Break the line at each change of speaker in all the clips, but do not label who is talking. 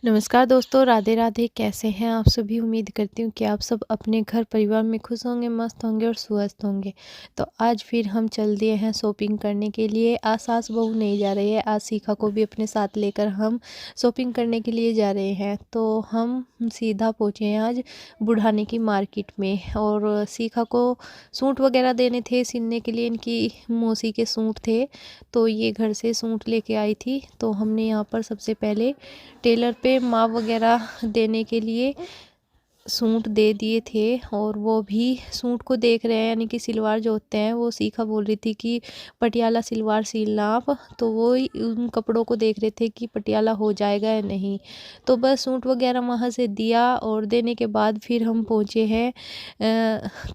नमस्कार दोस्तों, राधे राधे। कैसे हैं आप सभी? उम्मीद करती हूँ कि आप सब अपने घर परिवार में खुश होंगे, मस्त होंगे और स्वस्थ होंगे। तो आज फिर हम चल दिए हैं शॉपिंग करने के लिए। आज सास बहू नहीं जा रही है, आज शिखा को भी अपने साथ लेकर हम शॉपिंग करने के लिए जा रहे हैं। तो हम सीधा पहुँचे हैं आज बुढ़ाने की मार्केट में, और शिखा को सूट वगैरह देने थे सिलने के लिए। इनकी मौसी के सूट थे, तो ये घर से सूट लेके आई थी। तो हमने यहाँ पर सबसे पहले टेलर पे माप वगैरह देने के लिए सूट दे दिए थे, और वो भी सूट को देख रहे हैं, यानी कि सिलवार जो होते हैं वो शिखा बोल रही थी कि पटियाला सिलवार सिलना आप। तो वो ही उन कपड़ों को देख रहे थे कि पटियाला हो जाएगा या नहीं। तो बस सूट वगैरह वहाँ से दिया, और देने के बाद फिर हम पहुँचे हैं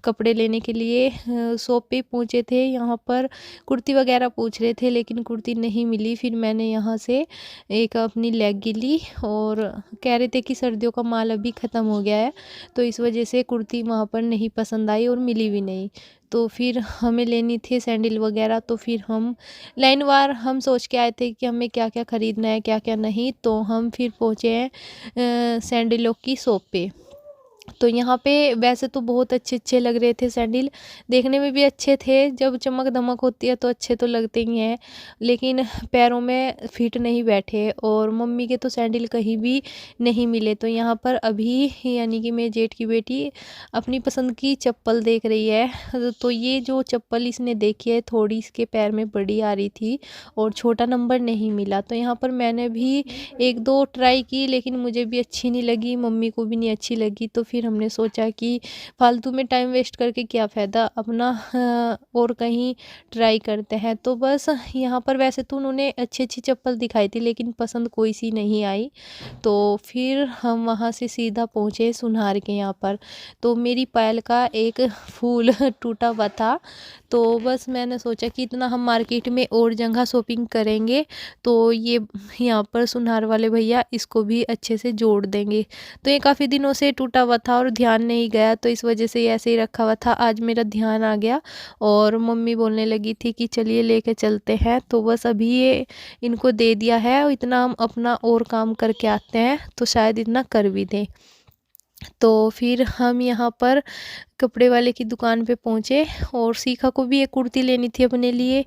कपड़े लेने के लिए। शॉप पे पहुँचे थे, यहाँ पर कुर्ती वगैरह पूछ रहे थे लेकिन कुर्ती नहीं मिली। फिर मैंने यहाँ से एक अपनी लेगी ली, और कह रहे थे कि सर्दियों का माल अभी ख़त्म हो गया है, तो इस वजह से कुर्ती वहाँ पर नहीं पसंद आई और मिली भी नहीं। तो फिर हमें लेनी थी सैंडल वगैरह, तो फिर हम लाइनवार हम सोच के आए थे कि हमें क्या क्या ख़रीदना है क्या क्या नहीं। तो हम फिर पहुँचे हैं सैंडलों की शॉप पे। तो यहाँ पे वैसे तो बहुत अच्छे अच्छे लग रहे थे सैंडल, देखने में भी अच्छे थे। जब चमक धमक होती है तो अच्छे तो लगते ही हैं, लेकिन पैरों में फिट नहीं बैठे, और मम्मी के तो सैंडल कहीं भी नहीं मिले। तो यहाँ पर अभी यानी कि मेरे जेठ की बेटी अपनी पसंद की चप्पल देख रही है। तो ये जो चप्पल इसने देखी है थोड़ी इसके पैर में बड़ी आ रही थी और छोटा नंबर नहीं मिला। तो यहाँ पर मैंने भी एक दो ट्राई की, लेकिन मुझे भी अच्छी नहीं लगी, मम्मी को भी नहीं अच्छी लगी। तो फिर हमने सोचा कि फालतू में टाइम वेस्ट करके क्या फ़ायदा, अपना और कहीं ट्राई करते हैं। तो बस यहाँ पर वैसे तो उन्होंने अच्छी अच्छी चप्पल दिखाई थी, लेकिन पसंद कोई सी नहीं आई। तो फिर हम वहाँ से सीधा पहुँचे सुनार के यहाँ पर। तो मेरी पायल का एक फूल टूटा हुआ था, तो बस मैंने सोचा कि इतना हम मार्केट में और जगह शॉपिंग करेंगे, तो ये यहाँ पर सुनार वाले भैया इसको भी अच्छे से जोड़ देंगे। तो ये काफ़ी दिनों से टूटा हुआ था और ध्यान नहीं गया, तो इस वजह से ये ऐसे ही रखा हुआ था। आज मेरा ध्यान आ गया, और मम्मी बोलने लगी थी कि चलिए लेके चलते हैं। तो बस अभी ये इनको दे दिया है, और इतना हम अपना और काम करके आते हैं तो शायद इतना कर भी दें। तो फिर हम यहाँ पर कपड़े वाले की दुकान पे पहुँचे, और शिखा को भी एक कुर्ती लेनी थी अपने लिए।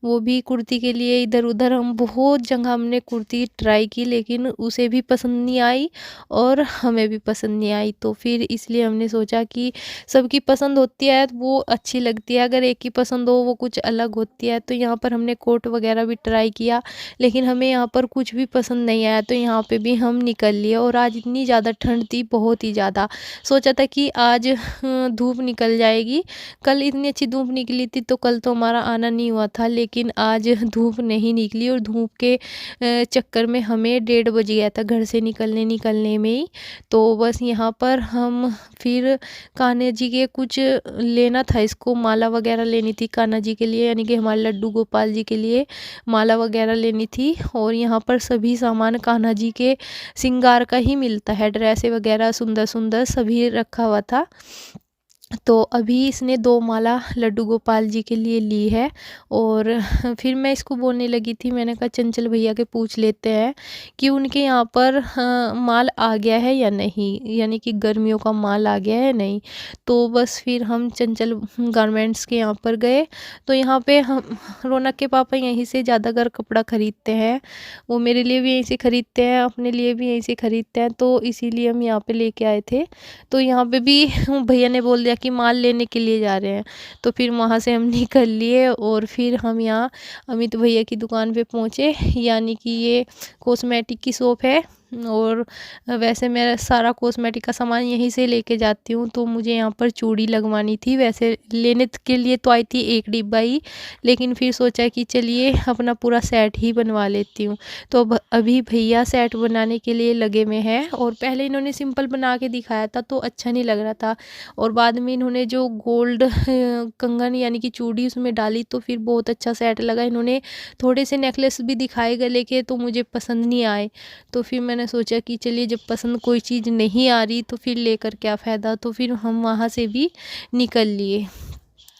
वो भी कुर्ती के लिए इधर उधर हम बहुत जगह हमने कुर्ती ट्राई की, लेकिन उसे भी पसंद नहीं आई और हमें भी पसंद नहीं आई। तो फिर इसलिए हमने सोचा कि सबकी पसंद होती है तो वो अच्छी लगती है, अगर एक की पसंद हो वो कुछ अलग होती है। तो यहाँ पर हमने कोट वगैरह भी ट्राई किया, लेकिन हमें यहाँ पर कुछ भी पसंद नहीं आया। तो यहाँ पे भी हम निकल लिए, और आज इतनी ज़्यादा ठंड थी, बहुत ही ज़्यादा। सोचा था कि आज धूप निकल जाएगी, कल इतनी अच्छी धूप निकली थी तो कल तो हमारा आना नहीं हुआ था, लेकिन आज धूप नहीं निकली, और धूप के चक्कर में हमें 1:30 बज गया था घर से निकलने में ही। तो बस यहाँ पर हम फिर कान्हा जी के कुछ लेना था, इसको माला वगैरह लेनी थी कान्हा जी के लिए, यानी कि हमारे लड्डू गोपाल जी के लिए माला वगैरह लेनी थी। और यहाँ पर सभी सामान कान्हा जी के श्रृंगार का ही मिलता है, ड्रेसें वगैरह सुंदर सुंदर सभी रखा हुआ था। तो अभी इसने 2 माला लड्डू गोपाल जी के लिए ली है, और फिर मैं इसको बोलने लगी थी, मैंने कहा चंचल भैया के पूछ लेते हैं कि उनके यहाँ पर माल आ गया है या नहीं, यानी कि गर्मियों का माल आ गया है नहीं। तो बस फिर हम चंचल गारमेंट्स के यहाँ पर गए। तो यहाँ पे हम रौनक के पापा यहीं से ज़्यादातर कपड़ा ख़रीदते हैं, वो मेरे लिए भी यहीं से ख़रीदते हैं, अपने लिए भी यहीं से ख़रीदते हैं, तो इसीलिए हम यहाँ पे लेके आए थे। तो यहाँ पे भी भैया ने बोल दिया कि माल लेने के लिए जा रहे हैं, तो फिर वहाँ से हम निकल लिए, और फिर हम यहाँ अमित भैया की दुकान पे पहुँचे, यानी कि ये कॉस्मेटिक की शॉप है। और वैसे मेरा सारा कॉस्मेटिक का सामान यहीं से लेके जाती हूँ। तो मुझे यहाँ पर चूड़ी लगवानी थी, वैसे लेने के लिए तो आई थी एक डिब्बा ही, लेकिन फिर सोचा कि चलिए अपना पूरा सेट ही बनवा लेती हूँ। तो अभी भैया सेट बनाने के लिए लगे हुए हैं, और पहले इन्होंने सिंपल बना के दिखाया था तो अच्छा नहीं लग रहा था, और बाद में इन्होंने जो गोल्ड कंगन यानी कि चूड़ी उसमें डाली तो फिर बहुत अच्छा सेट लगा। इन्होंने थोड़े से नेकलेस भी दिखाए गले के, तो मुझे पसंद नहीं आए। तो फिर मैंने सोचा कि चलिए जब पसंद कोई चीज़ नहीं आ रही तो फिर लेकर क्या फ़ायदा, तो फिर हम वहाँ से भी निकल लिए।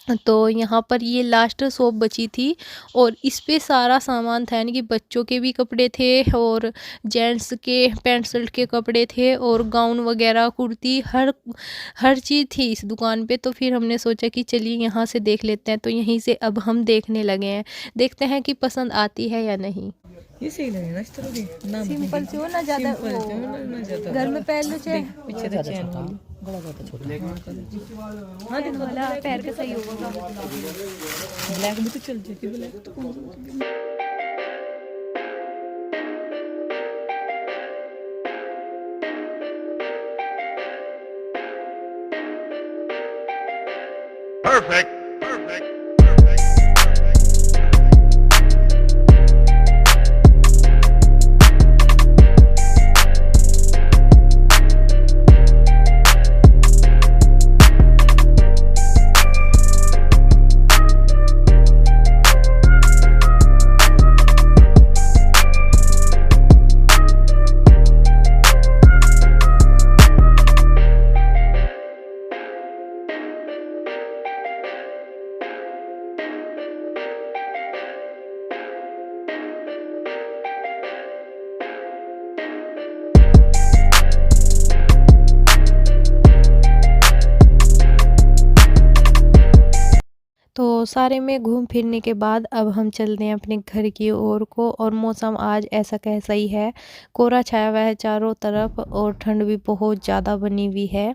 तो यहाँ पर ये लास्ट शॉप बची थी और इस पे सारा सामान था, यानी कि बच्चों के भी कपड़े थे और जेंट्स के पैंट शर्ट के कपड़े थे और गाउन वगैरह कुर्ती हर चीज़ थी इस दुकान पे। तो फिर हमने सोचा कि चलिए यहाँ से देख लेते हैं, तो यहीं से अब हम देखने लगे हैं, देखते हैं कि पसंद आती है या नहीं।
ये सही लगे ना इस तरह की ना
सिंपल से हो ना, ज़्यादा वो घर में पहन लो चाहे
पीछे से चैन वाली
बड़ा ज़्यादा छोटा।
हाँ देखो
वाला पैर का सही होगा।
ब्लैक भी तो चल जाती है, ब्लैक तो कौन सा
Perfect. Perfect.
तो सारे में घूम फिरने के बाद अब हम चलते हैं अपने घर की ओर को। और मौसम आज ऐसा कैसा ही है, कोहरा छाया हुआ है चारों तरफ और ठंड भी बहुत ज़्यादा बनी हुई है।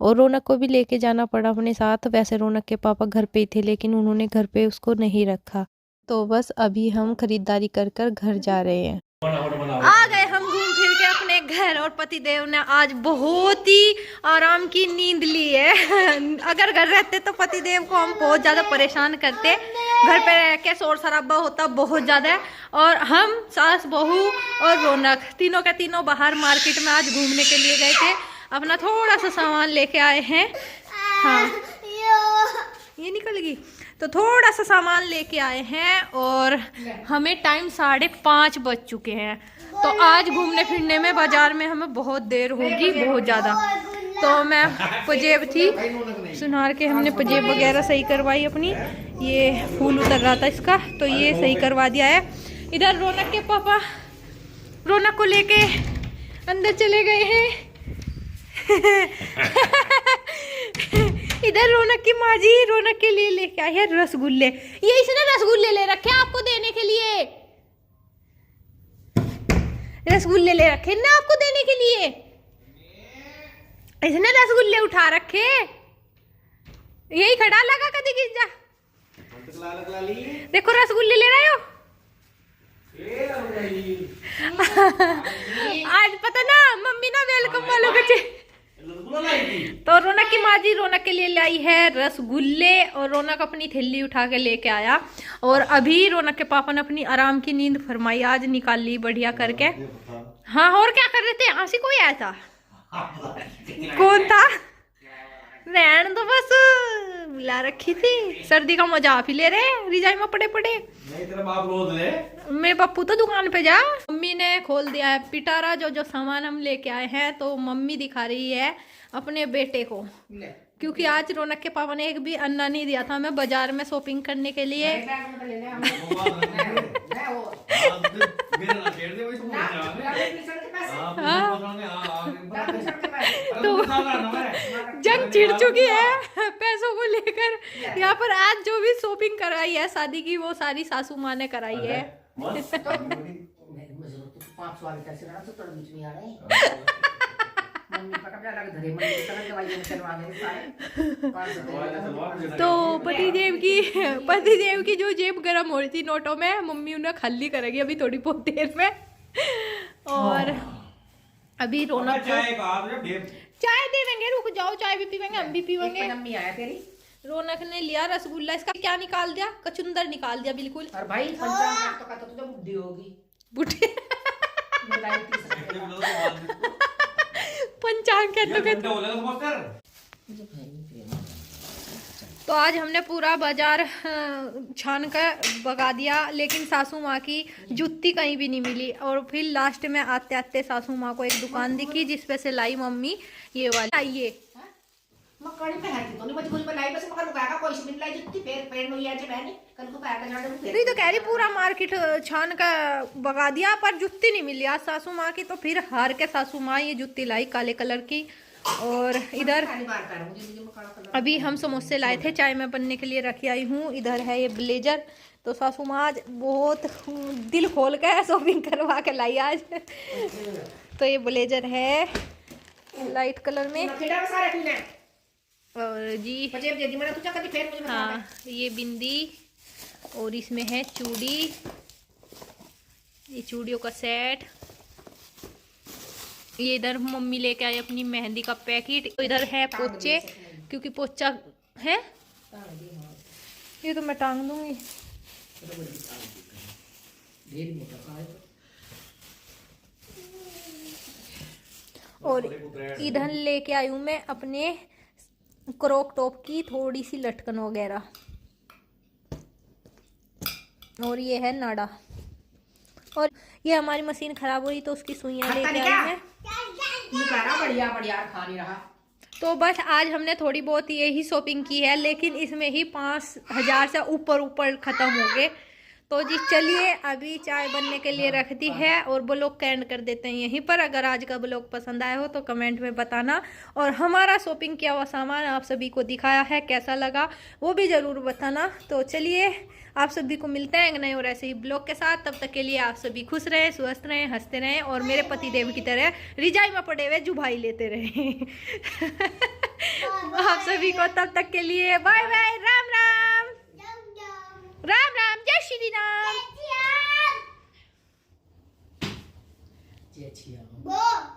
और रौनक को भी लेके जाना पड़ा अपने साथ। वैसे रौनक के पापा घर पे ही थे, लेकिन उन्होंने घर पे उसको नहीं रखा। तो बस अभी हम खरीदारी कर कर घर जा रहे हैं। आ गए हम घूम फिर के अपने घर और पतिदेव ने आज बहुत ही आराम की नींद ली है। अगर घर रहते तो पतिदेव को हम बहुत ज़्यादा परेशान करते, घर पे रह के शोर शराबा होता बहुत ज़्यादा। और हम सास बहू और रौनक तीनों के तीनों बाहर मार्केट में आज घूमने के लिए गए थे, अपना थोड़ा सा सामान लेके आए हैं। हाँ ये निकल गई, तो थोड़ा सा सामान लेके आए हैं और हमें टाइम 5:30 बज चुके हैं। तो आज घूमने फिरने में बाजार में हमें बहुत देर होगी, बहुत ज़्यादा। तो मैं पजेब थी, सुनार के हमने पजेब वगैरह सही करवाई अपनी। ये फूल उतर रहा था इसका, तो ये सही करवा दिया है। इधर रौनक के पापा रौनक को लेके अंदर चले गए हैं। इधर रौनक की माँ जी रौनक के लिए लेके आई है रसगुल्ले। ये इसने रसगुल्ले ले रखे हैं आपको देने के लिए, रसगुल्ले ले रखे ना आपको देने के लिए। इसने रसगुल्ले उठा रखे, यही खड़ा लगा कदी गिर जा। देखो रसगुल्ले ले रहे हो। आज पता ना मम्मी ना वेलकम वालों के। तो रौनक की माँ जी रौनक के लिए लाई है रसगुल्ले और रौनक अपनी थैली उठा के लेके आया। और अभी रौनक के पापा ने अपनी आराम की नींद फरमाई, आज निकाल ली बढ़िया करके। हाँ और क्या कर रहे थे, यहाँ से कोई आया था? कौन था? रहन तो बस बुला रखी थी, सर्दी का मजा आप ही ले रहे, रिजाई में पड़े पड़े। मेरे पप्पू तो दुकान पे जा। मम्मी ने खोल दिया है पिटारा, जो सामान हम लेके आए हैं। तो मम्मी दिखा रही है अपने बेटे को, क्योंकि आज रौनक के पापा ने एक भी अन्ना नहीं दिया था हमें बाजार में शॉपिंग करने के लिए। तो जंग छिड़ चुकी है पैसों को लेकर। यहाँ पर आज जो भी शॉपिंग कराई है शादी की, वो सारी सासू माँ ने कराई है। तो पतिदेव की जो जेब गर्म हो रही थी नोटों में, मम्मी उन्हें खाली करेगी अभी थोड़ी बहुत देर में। और अभी रौनक चाय देवेंगे, रुक जाओ, चाय भी पीवेंगे, हम भी पीवेंगे। रौनक ने लिया रसगुल्ला, इसका क्या निकाल दिया, कचुंदर निकाल दिया बिल्कुल। और भाई तो बुढ़ी होगी, बुढ़ी पंचांग तो आज हमने पूरा बाजार छान कर भगा दिया, लेकिन सासू माँ की जूती कहीं भी नहीं मिली। और फिर लास्ट में आते आते सासू माँ को एक दुकान दिखी जिसपे से लाई मम्मी ये वाली। आइए
मकड़ी पहनती तो नहीं मजबूरी में लाई बस मगर लुका का कोई से लाई जुत्ती पैर नो यार बहनी कल को पैर का जाने में
नहीं तो कह रही पूरा मार्केट छान का भगा दिया पर जुत्ती नहीं मिली आज सासू माँ की, तो फिर हार के सासू माँ ये जुत्ती लाई काले कलर की। और इधर अभी हम समोसे लाए थे, चाय में बनने के लिए रखी आई हूँ। इधर है ये ब्लेजर, तो सासू माँ आज बहुत दिल खोल के शॉपिंग करवा के लाई आज। तो ये ब्लेजर है लाइट कलर में। और जी हाँ ये बिंदी, और इसमें है चूड़ी, ये चूड़ियों का सेट। ये इधर मम्मी लेके आई अपनी मेहंदी का पैकेट। इधर है पोचे, क्योंकि पोचा है ये तो मैं टांग दूंगी। और इधर लेके आई हूँ मैं अपने क्रॉप टॉप की थोड़ी सी लटकन वगैरह। और ये है नाड़ा। और ये हमारी मशीन खराब हो रही तो उसकी सुइयां लेके आई हैं।
बढ़िया बढ़िया खा नहीं रहा।
तो बस आज हमने थोड़ी बहुत यही शॉपिंग की है, लेकिन इसमें ही 5,000 से ऊपर खत्म हो गए। तो जी चलिए अभी चाय बनने के लिए रख दी है और ब्लॉग का एंड कर देते हैं यहीं पर। अगर आज का ब्लॉग पसंद आया हो तो कमेंट में बताना, और हमारा शॉपिंग किया हुआ सामान आप सभी को दिखाया है, कैसा लगा वो भी ज़रूर बताना। तो चलिए आप सभी को मिलते हैं एक नए और ऐसे ही ब्लॉग के साथ। तब तक के लिए आप सभी खुश रहें, स्वस्थ रहें, हंसते रहें और मेरे पति देव की तरह रिजाई में पड़े हुए जुभाई लेते रहें। आप सभी को तब तक के लिए बाय बाय, राम राम, राम राम, जय श्री राम।
जय छिया।